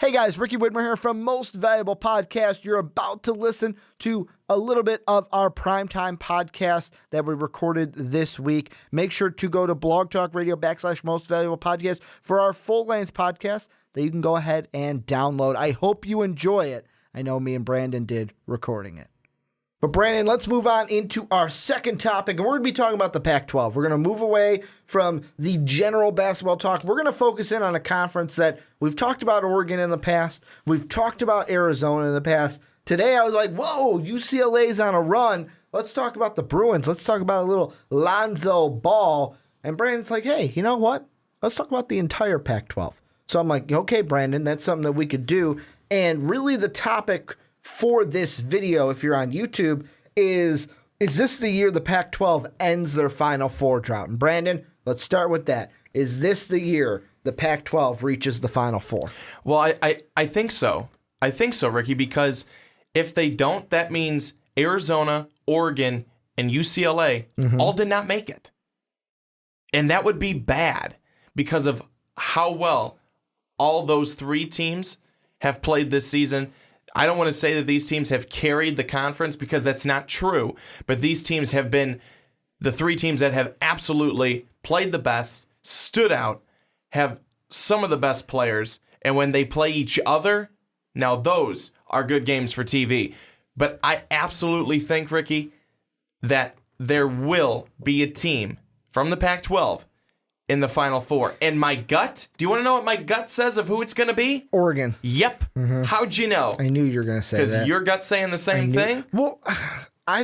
Hey guys, Ricky Widmer here from Most Valuable Podcast. You're about to listen to a little bit of our primetime podcast that we recorded this week. Make sure to go to BlogTalkRadio / Most Valuable Podcast for our full-length podcast that you can go ahead and download. I hope you enjoy it. I know me and Brandon did recording it. But Brandon, let's move on into our second topic, and we're going to be talking about the Pac-12. We're going to move away from the general basketball talk. We're going to focus in on a conference that we've talked about Oregon in the past. We've talked about Arizona in the past. Today I was like, whoa, UCLA's on a run. Let's talk about the Bruins. Let's talk about a little Lonzo Ball. And Brandon's like, hey, you know what? Let's talk about the entire Pac-12. So I'm like, okay, Brandon, that's something that we could do. And really the topic for this video, if you're on YouTube, is this the year the Pac-12 ends their Final Four drought? And Brandon, let's start with that. Is this the year the Pac-12 reaches the Final Four? Well, I think so. I think so, Ricky, because if they don't, that means Arizona, Oregon, and UCLA all did not make it. And that would be bad because of how well all those three teams have played this season. I don't want to say that these teams have carried the conference because that's not true, but these teams have been the three teams that have absolutely played the best, stood out, have some of the best players, and when they play each other, now those are good games for TV. But I absolutely think, Ricky, that there will be a team from the Pac-12 in the Final Four. And my gut, do you want to know what my gut says of who it's going to be? Oregon. Yep. How'd you know? I knew you were going to say that. Because your gut's saying the same thing? Well, I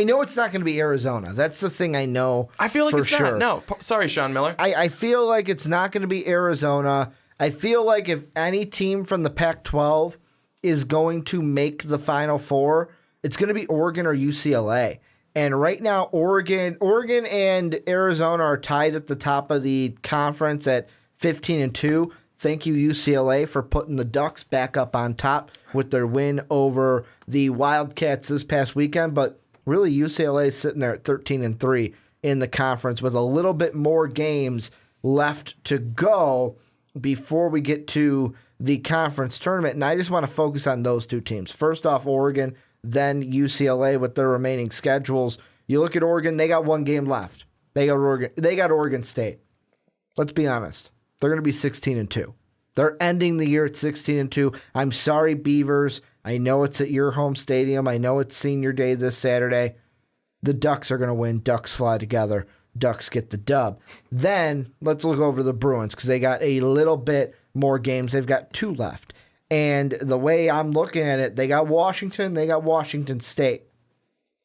know it's not going to be Arizona. That's the thing I know. I feel like for it's sure. not. No. Sorry, Sean Miller. I feel like it's not going to be Arizona. I feel like if any team from the Pac-12 is going to make the Final Four, it's going to be Oregon or UCLA. And right now, Oregon and Arizona are tied at the top of the conference at 15-2. Thank you, UCLA, for putting the Ducks back up on top with their win over the Wildcats this past weekend. But really, UCLA is sitting there at 13-3 in the conference with a little bit more games left to go before we get to the conference tournament. And I just want to focus on those two teams. First off, Oregon, then UCLA with their remaining schedules. You look at Oregon, they got one game left. They got Oregon State. Let's be honest. They're going to be 16-2. They're ending the year at 16-2. I'm sorry, Beavers. I know it's at your home stadium. I know it's senior day this Saturday. The Ducks are going to win. Ducks fly together. Ducks get the dub. Then let's look over the Bruins because they got a little bit more games. They've got two left. And the way I'm looking at it, they got Washington, they got Washington State.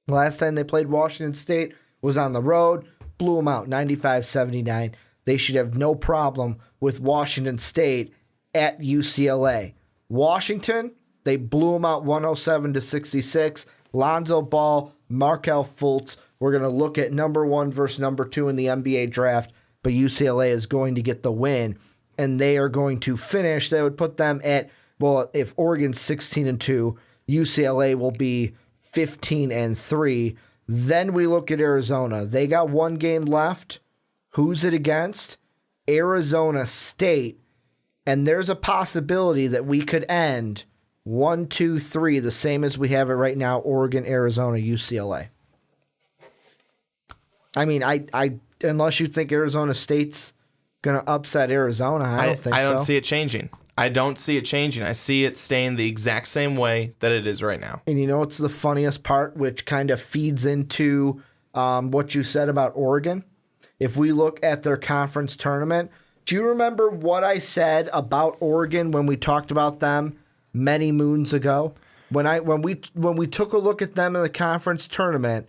Last time they played Washington State was on the road, blew them out 95-79. They should have no problem with Washington State at UCLA. Washington, they blew them out 107-66. Lonzo Ball, Markelle Fultz. We're going to look at number 1 versus number 2 in the NBA draft, but UCLA is going to get the win, and they are going to finish. That would put them at, well, if Oregon's 16-2, UCLA will be 15-3. Then we look at Arizona. They got one game left. Who's it against? Arizona State. And there's a possibility that we could end 1, 2, 3, the same as we have it right now, Oregon, Arizona, UCLA. I mean, I unless you think Arizona State's going to upset Arizona, I don't think so. I don't see it changing. I don't see it changing. I see it staying the exact same way that it is right now. And you know what's the funniest part, which kind of feeds into what you said about Oregon? If we look at their conference tournament, do you remember what I said about Oregon when we talked about them many moons ago? When we took a look at them in the conference tournament,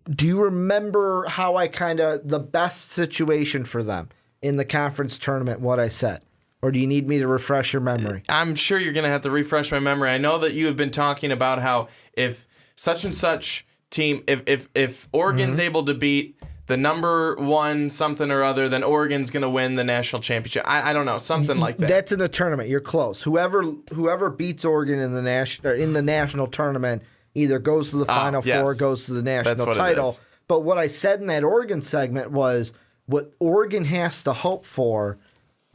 do you remember how I the best situation for them in the conference tournament, what I said? Or do you need me to refresh your memory? I'm sure you're going to have to refresh my memory. I know that you have been talking about how if such and such team, if Oregon's able to beat the number 1 something or other, then Oregon's going to win the national championship. I don't know, something like that. That's in the tournament. You're close. Whoever beats Oregon in the national tournament either goes to the Final Four or goes to the national title. But what I said in that Oregon segment was what Oregon has to hope for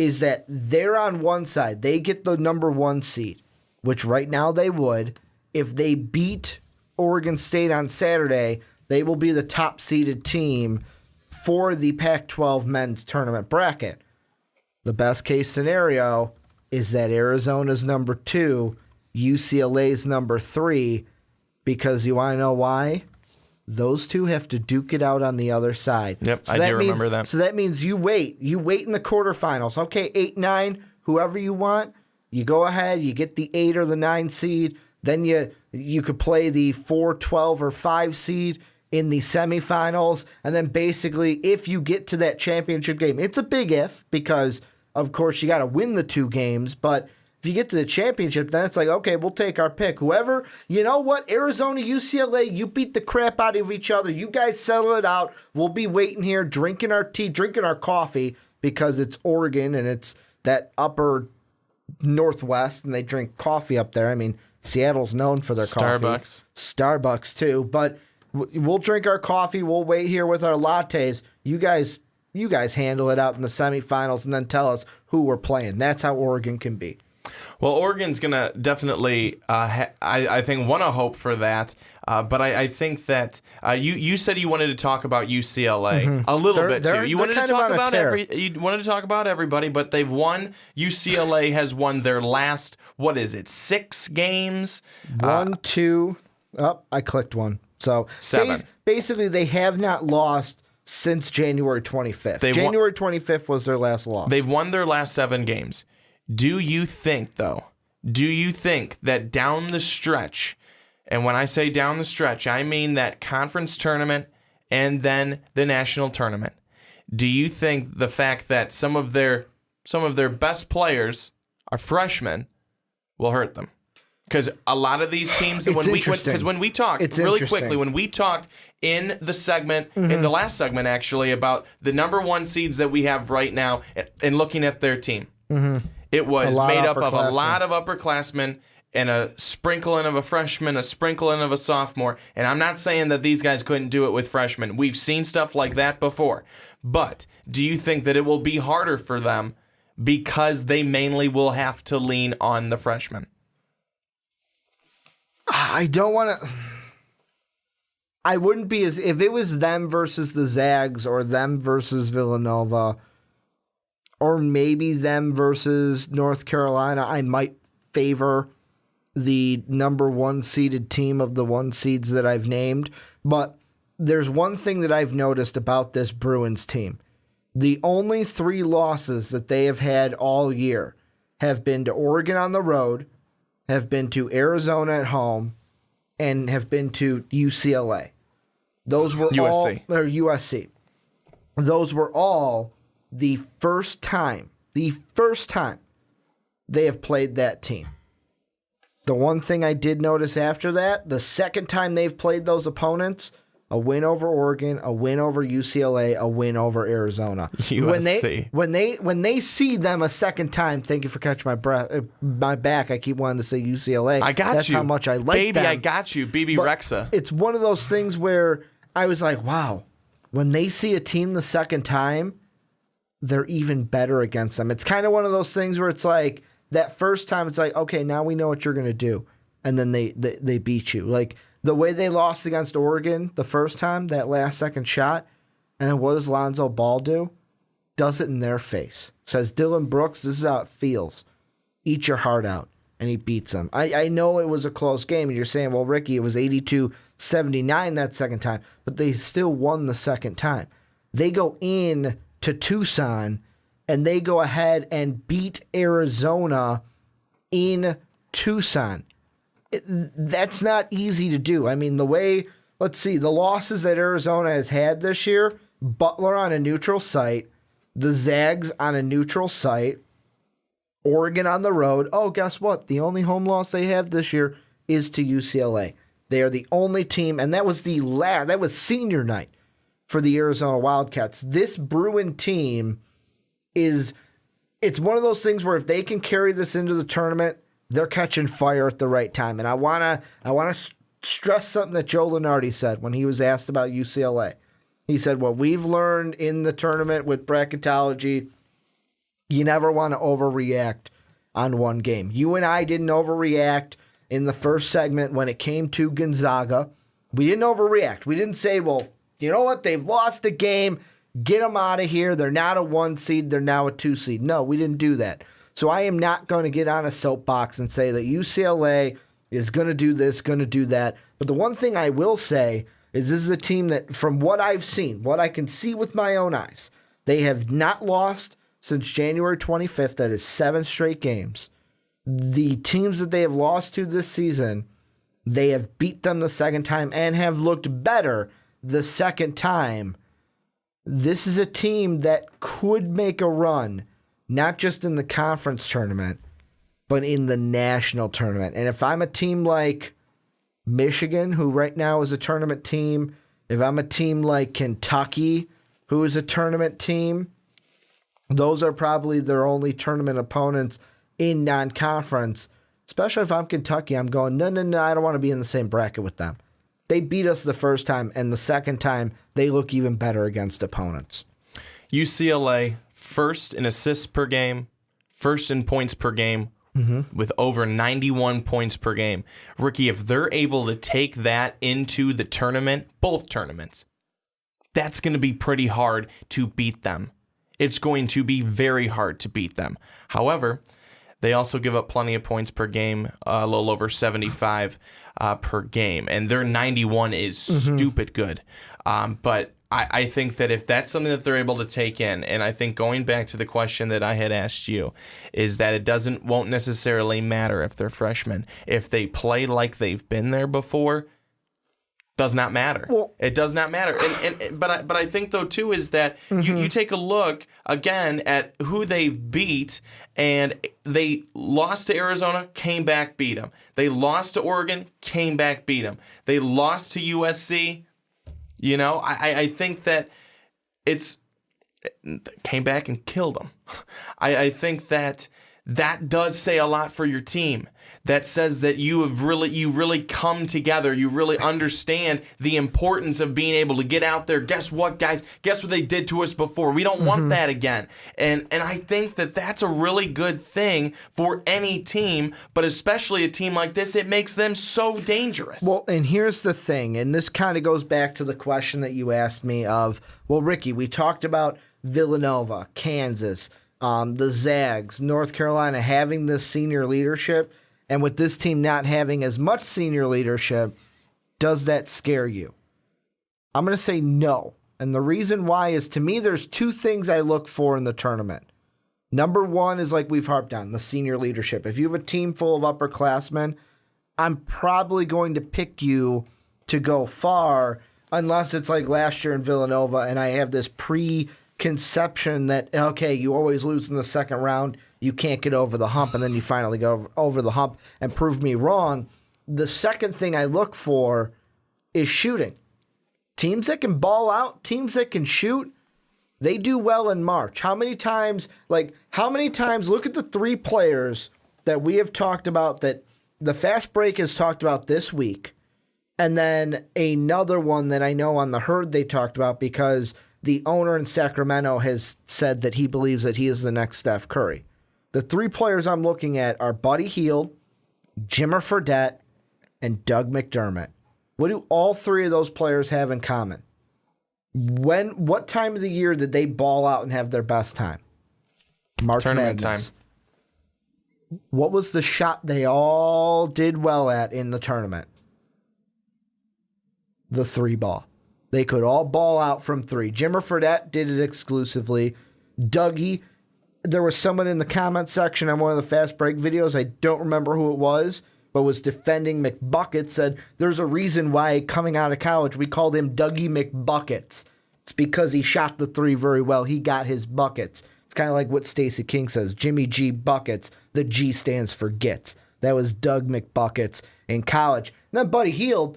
is that they're on one side. They get the number 1 seed, which right now they would. If they beat Oregon State on Saturday, they will be the top seeded team for the Pac-12 men's tournament bracket. The best case scenario is that Arizona's number 2, UCLA's number 3, because you want to know why? Those two have to duke it out on the other side. Yep, I do remember that. So that means you wait. You wait in the quarterfinals. Okay, 8, 9, whoever you want, you go ahead, you get the 8 or the 9 seed. Then you could play the 4, 12, or 5 seed in the semifinals. And then basically, if you get to that championship game, it's a big if because, of course, you got to win the 2 games. But if you get to the championship, then it's like, okay, we'll take our pick. Whoever, you know what, Arizona, UCLA, you beat the crap out of each other. You guys settle it out. We'll be waiting here, drinking our tea, drinking our coffee because it's Oregon and it's that upper Northwest and they drink coffee up there. I mean, Seattle's known for their coffee. Starbucks too. But we'll drink our coffee. We'll wait here with our lattes. You guys handle it out in the semifinals and then tell us who we're playing. That's how Oregon can be. Well, Oregon's going to definitely, I think, want to hope for that. But I think that you said you wanted to talk about UCLA a little bit too. You wanted to talk about everybody, but they've won. UCLA has won their last, 6 games? 1, 2. Oh, I clicked one. So 7. Basically, they have not lost since January 25th. January 25th was their last loss. They've won their last 7 games. Do you think that down the stretch, and when I say down the stretch, I mean that conference tournament and then the national tournament, do you think the fact that some of their best players are freshmen will hurt them? Because a lot of these teams, when we talked in the segment, in the last segment actually, about the number 1 seeds that we have right now and looking at their team, it was made up of a lot of upperclassmen and a sprinkling of a freshman, a sprinkling of a sophomore. And I'm not saying that these guys couldn't do it with freshmen. We've seen stuff like that before. But do you think that it will be harder for them because they mainly will have to lean on the freshmen? I don't want to. I wouldn't be as if it was them versus the Zags or them versus Villanova or maybe them versus North Carolina. I might favor the number 1 seeded team of the 1 seeds that I've named. But there's one thing that I've noticed about this Bruins team. The only 3 losses that they have had all year have been to Oregon on the road, have been to Arizona at home, and have been to UCLA. Those were USC. Those were all the first time they have played that team. The one thing I did notice after that, the second time they've played those opponents, a win over Oregon, a win over UCLA, a win over Arizona. USC. When they see them a second time, thank you for catching my back. I keep wanting to say UCLA. I got That's you. how much I like them. Baby, I got you. BB Rexa. It's one of those things where I was like, wow, when they see a team the second time, they're even better against them. It's kind of one of those things where it's like that first time, it's like, okay, now we know what you're going to do. And then they beat you. Like the way they lost against Oregon the first time, that last second shot, and then what does Lonzo Ball do? Does it in their face. Says, Dylan Brooks, this is how it feels. Eat your heart out. And he beats them. I know it was a close game, and you're saying, well, Ricky, it was 82-79 that second time, but they still won the second time. They go in to Tucson, and they go ahead and beat Arizona in Tucson. That's not easy to do. I mean, the losses that Arizona has had this year, Butler on a neutral site, the Zags on a neutral site, Oregon on the road. Oh, guess what? The only home loss they have this year is to UCLA. They are the only team, and that was senior night for the Arizona Wildcats. This Bruin team it's one of those things where if they can carry this into the tournament, they're catching fire at the right time. And I want to stress something that Joe Lunardi said when he was asked about UCLA. He said, what we've learned in the tournament with bracketology You never want to overreact on one game. You and I didn't overreact in the first segment when it came to Gonzaga. We didn't overreact. We didn't say, well, you know what? They've lost a game. Get them out of here. They're not a 1 seed. They're now a 2 seed. No, we didn't do that. So I am not going to get on a soapbox and say that UCLA is going to do this, going to do that. But the one thing I will say is this is a team that, from what I've seen, what I can see with my own eyes, they have not lost since January 25th. That is 7 straight games. The teams that they have lost to this season, they have beat them the second time and have looked better the second time. This is a team that could make a run, not just in the conference tournament, but in the national tournament. And if I'm a team like Michigan, who right now is a tournament team, if I'm a team like Kentucky, who is a tournament team, those are probably their only tournament opponents in non-conference. Especially if I'm Kentucky, I'm going, no, I don't want to be in the same bracket with them. They beat us the first time, and the second time, they look even better against opponents. UCLA, first in assists per game, first in points per game, with over 91 points per game. Ricky, if they're able to take that into the tournament, both tournaments, that's going to be pretty hard to beat them. It's going to be very hard to beat them. However, they also give up plenty of points per game, a little over 75 per game. And their 91 is stupid good. But I think that if that's something that they're able to take in, and I think going back to the question that I had asked you, is that it won't necessarily matter if they're freshmen. If they play like they've been there before, does not matter. Well, it does not matter. But I think though too is that you take a look again at who they've beat, and they lost to Arizona, came back, beat them. They lost to Oregon, came back, beat them. They lost to USC. You know, I think that came back and killed them. I think that does say a lot for your team. That says that you really come together. You really understand the importance of being able to get out there. Guess what, guys? Guess what they did to us before? We don't want that again. And I think that that's a really good thing for any team, but especially a team like this. It makes them so dangerous. Well, and here's the thing, and this kind of goes back to the question that you asked me of, well, Ricky, we talked about Villanova, Kansas, the Zags, North Carolina having this senior leadership. And with this team not having as much senior leadership, does that scare you? I'm going to say no. And the reason why is, to me, there's 2 things I look for in the tournament. Number 1 is, like we've harped on, the senior leadership. If you have a team full of upperclassmen, I'm probably going to pick you to go far, unless it's like last year in Villanova and I have this preconception that, okay, you always lose in the second round, you can't get over the hump, and then you finally go over the hump and prove me wrong. The second thing I look for is shooting. Teams that can ball out, teams that can shoot, they do well in March. How many times, look at the 3 players that we have talked about that the Fast Break has talked about this week, and then another one that I know on the Herd they talked about because the owner in Sacramento has said that he believes that he is the next Steph Curry. The 3 players I'm looking at are Buddy Hield, Jimmer Fredette, and Doug McDermott. What do all 3 of those players have in common? What time of the year did they ball out and have their best time? March Tournament Madness. Time. What was the shot they all did well at in the tournament? The 3 ball. They could all ball out from 3. Jimmer Fredette did it exclusively. Dougie, there was someone in the comment section on one of the Fast Break videos, I don't remember who it was, but was defending McBucket, said there's a reason why coming out of college we called him Dougie McBuckets. It's because he shot the 3 very well. He got his buckets. It's kind of like what Stacey King says, Jimmy G Buckets. The G stands for gets. That was Doug McBuckets in college. And then Buddy Hield,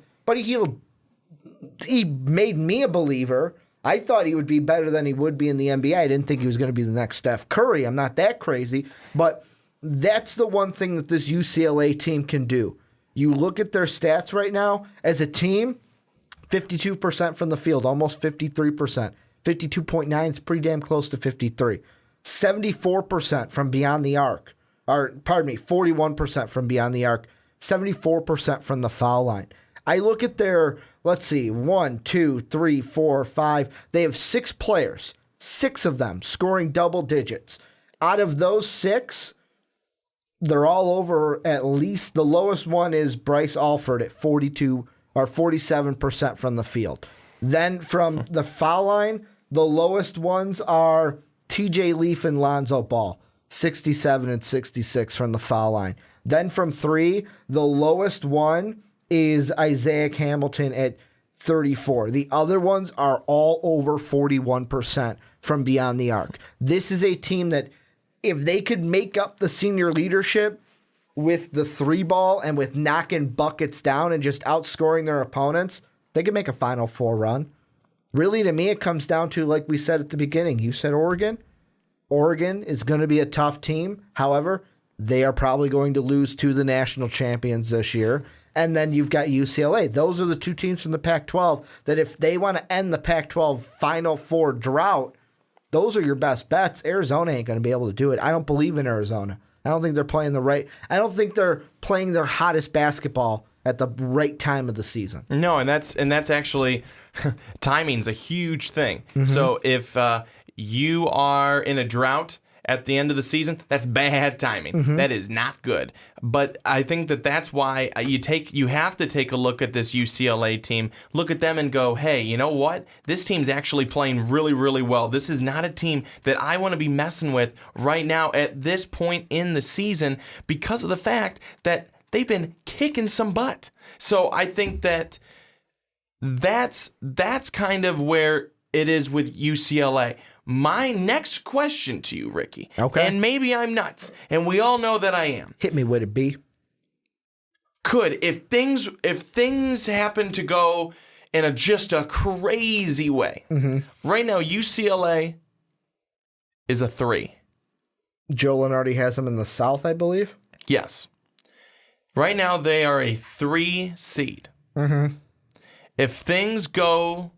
he made me a believer. I thought he would be better than he would be in the NBA. I didn't think he was going to be the next Steph Curry. I'm not that crazy. But that's the one thing that this UCLA team can do. You look at their stats right now as a team, 52% from the field, almost 53%. 52.9 is pretty damn close to 53. 74% from beyond the arc. Or, pardon me, 41% from beyond the arc, 74% from the foul line. I look at their, let's see, 1, 2, 3, 4, 5. They have 6 players, 6 of them scoring double digits. Out of those 6, they're all over at least, the lowest one is Bryce Alford at 42 or 47% from the field. Then from the foul line, the lowest ones are TJ Leaf and Lonzo Ball, 67 and 66 from the foul line. Then from 3, the lowest one is Isaiah Hamilton at 34. The other ones are all over 41% from beyond the arc. This is a team that if they could make up the senior leadership with the 3-ball and with knocking buckets down and just outscoring their opponents, they could make a Final Four run. Really, to me, it comes down to, like we said at the beginning, you said Oregon. Oregon is going to be a tough team. However, they are probably going to lose to the national champions this year. And then you've got UCLA. Those are the 2 teams from the Pac-12 that if they want to end the Pac-12 Final Four drought, those are your best bets. Arizona ain't going to be able to do it. I don't believe in Arizona. I don't think they're playing I don't think they're playing their hottest basketball at the right time of the season. No, and that's actually timing's a huge thing. Mm-hmm. So if you are in a drought at the end of the season, that's bad timing. Mm-hmm. That is not good. But I think that's why you have to take a look at this UCLA team, look at them and go, hey, you know what? This team's actually playing really, really well. This is not a team that I want to be messing with right now at this point in the season because of the fact that they've been kicking some butt. So I think that's kind of where it is with UCLA. My next question to you, Ricky, okay, and maybe I'm nuts, and we all know that I am. Hit me with it, B. If things happen to go in just a crazy way, mm-hmm. Right now UCLA is a 3. Joe Lunardi has them in the South, I believe. Yes. Right now they are a 3 seed. Mm-hmm. If things go,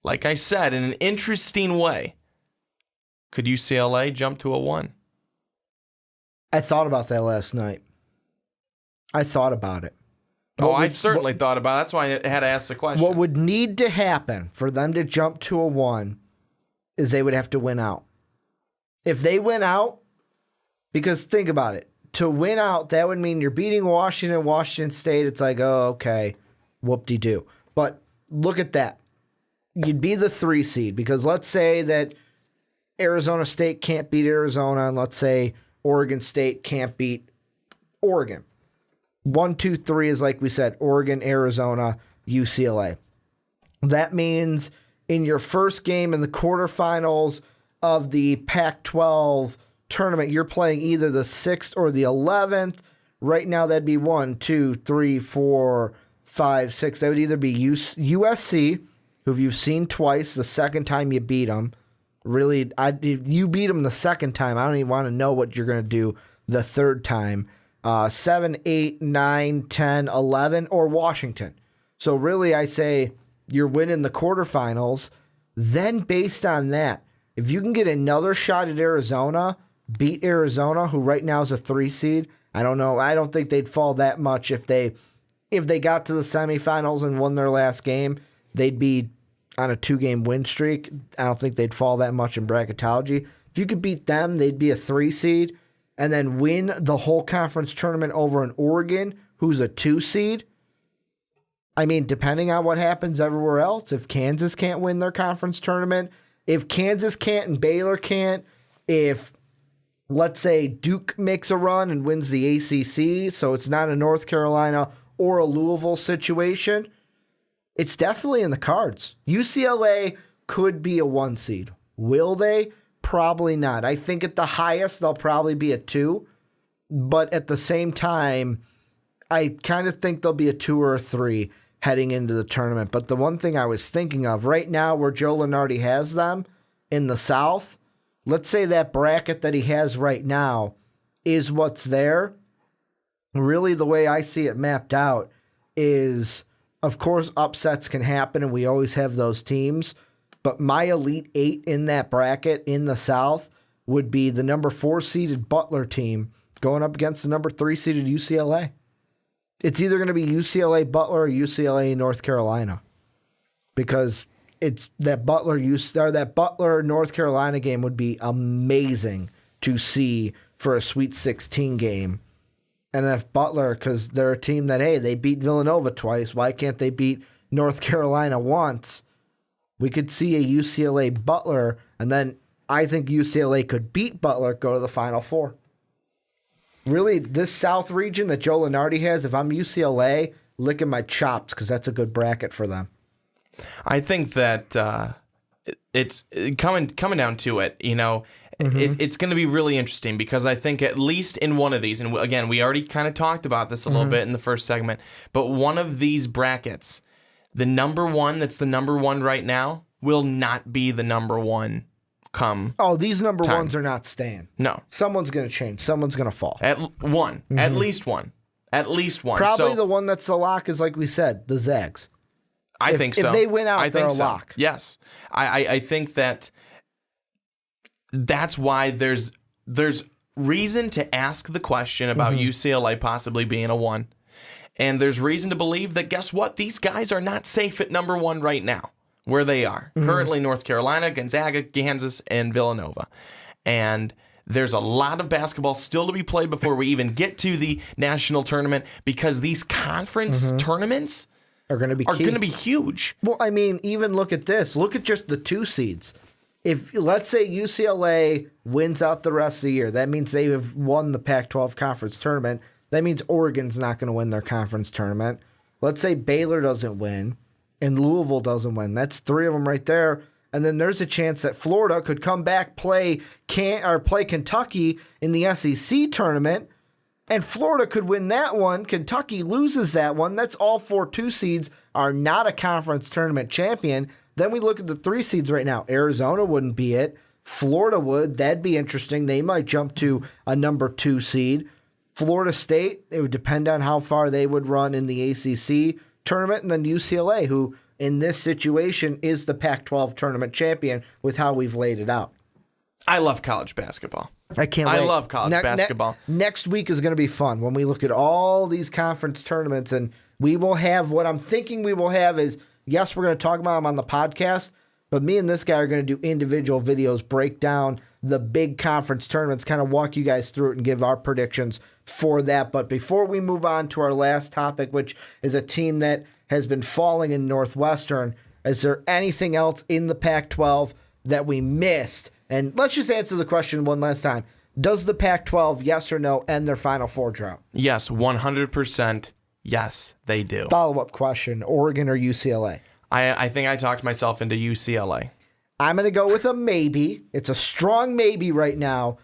like I said, in an interesting way, could UCLA jump to a 1? I thought about that last night. I thought about it. I certainly thought about it. That's why I had to ask the question. What would need to happen for them to jump to a 1 is they would have to win out. If they win out, because think about it, to win out, that would mean you're beating Washington State. It's like, oh, okay, whoop-de-doo. But look at that. You'd be the 3 seed because let's say that Arizona State can't beat Arizona, and let's say Oregon State can't beat Oregon. 1, 2, 3 is like we said, Oregon, Arizona, UCLA. That means in your first game in the quarterfinals of the Pac-12 tournament, you're playing either the 6th or the 11th. Right now, that'd be 1, 2, 3, 4, 5, 6. That would either be USC, who you've seen twice, the second time you beat them. Really, if you beat them the second time, I don't even want to know what you're going to do the third time. 7, 8, 9, 10, 11, or Washington. So really, I say you're winning the quarterfinals. Then based on that, if you can get another shot at Arizona, beat Arizona, who right now is a 3 seed, I don't know. I don't think they'd fall that much if they got to the semifinals and won their last game. They'd be on a 2-game win streak. I don't think they'd fall that much in bracketology. If you could beat them, they'd be a 3 seed and then win the whole conference tournament over an Oregon, who's a 2 seed. I mean, depending on what happens everywhere else, if Kansas can't win their conference tournament, if Kansas can't and Baylor can't, if, let's say, Duke makes a run and wins the ACC, so it's not a North Carolina or a Louisville situation, it's definitely in the cards. UCLA could be a 1 seed. Will they? Probably not. I think at the highest, they'll probably be a 2. But at the same time, I kind of think they'll be a 2 or a 3 heading into the tournament. But the one thing I was thinking of, right now where Joe Lunardi has them in the South, let's say that bracket that he has right now is what's there. Really, the way I see it mapped out is, of course, upsets can happen, and we always have those teams. But my Elite 8 in that bracket in the South, would be the number 4 seeded Butler team going up against the number 3 seeded UCLA. It's either going to be UCLA Butler or UCLA North Carolina, because it's that Butler North Carolina game would be amazing to see for a Sweet 16 game. And if Butler, because they're a team that, hey, they beat Villanova twice, why can't they beat North Carolina once? We could see a UCLA Butler, and then I think UCLA could beat Butler, go to the Final Four. Really, this South region that Joe Lunardi has, if I'm UCLA, licking my chops, because that's a good bracket for them. I think that it's coming down to it, it's going to be really interesting, because I think at least in one of these, and again, we already kind of talked about this a little bit in the first segment, but one of these brackets, the number one that's the number one right now will not be the number one come. Oh, these number ones are not staying. No. Someone's going to change. Someone's going to fall. At least one. At least one. Probably the one that's a lock is, like we said, the Zags. I think so. If they win out, they're a lock. Yes. I think that's why there's reason to ask the question about UCLA possibly being a 1. And there's reason to believe that, guess what? These guys are not safe at number 1 right now, where they are. Currently, North Carolina, Gonzaga, Kansas, and Villanova. And there's a lot of basketball still to be played before we even get to the national tournament, because these conference tournaments are going to be huge. Well, I mean, even look at this. Look at just the 2 seeds. If, let's say, UCLA wins out the rest of the year, that means they have won the Pac-12 conference tournament. That means Oregon's not going to win their conference tournament. Let's say Baylor doesn't win and Louisville doesn't win. That's 3 of them right there. And then there's a chance that Florida could come back, play Kentucky in the SEC tournament, and Florida could win that one. Kentucky loses that one. That's all 4 2 seeds are not a conference tournament champion. Then we look at the 3 seeds right now. Arizona wouldn't be it. Florida would. That'd be interesting. They might jump to a number 2 seed. Florida State, it would depend on how far they would run in the ACC tournament. And then UCLA, who in this situation is the Pac-12 tournament champion with how we've laid it out. I love college basketball. I can't wait. I love college basketball. Next week is going to be fun when we look at all these conference tournaments, and we will have what I'm thinking we will have is, yes, we're going to talk about them on the podcast, but me and this guy are going to do individual videos, break down the big conference tournaments, kind of walk you guys through it and give our predictions for that. But before we move on to our last topic, which is a team that has been falling in Northwestern, is there anything else in the Pac-12 that we missed? And let's just answer the question one last time. Does the Pac-12, yes or no, end their Final Four drought? Yes, 100%. Yes, they do. Follow-up question, Oregon or UCLA? I think I talked myself into UCLA. I'm going to go with a maybe. It's a strong maybe right now,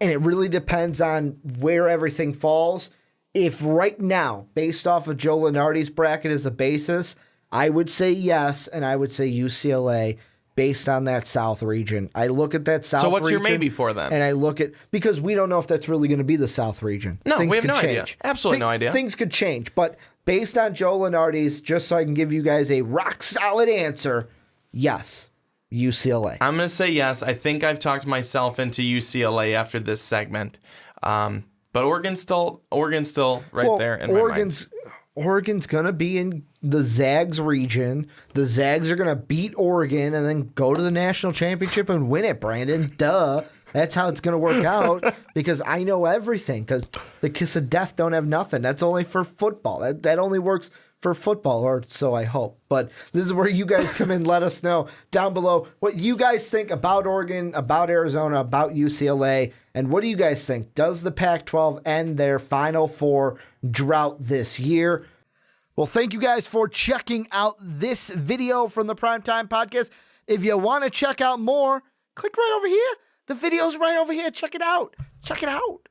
and it really depends on where everything falls. If right now, based off of Joe Lunardi's bracket as a basis, I would say yes, and I would say UCLA based on that South region. I look at that South region. So what's your maybe for them? And I look at, because we don't know if that's really going to be the South region. No, Things we have could no change. idea. Absolutely no idea. Things could change, but based on Joe Lunardi's, just so I can give you guys a rock solid answer, yes, UCLA. I'm going to say yes. I think I've talked myself into UCLA after this segment. But Oregon's still right there in my mind. Oregon's going to be in the Zags region. The Zags are going to beat Oregon and then go to the national championship and win it, Brandon. Duh. That's how it's going to work out, because I know everything, because the kiss of death don't have nothing. That's only for football. That only works for football, or so I hope. But this is where you guys come in. Let us know down below what you guys think about Oregon, about Arizona, about UCLA, and what do you guys think? Does the Pac-12 end their Final Four drought this year? Well, thank you guys for checking out this video from the Primetime Podcast. If you want to check out more, click right over here. The video's right over here. Check it out. Check it out.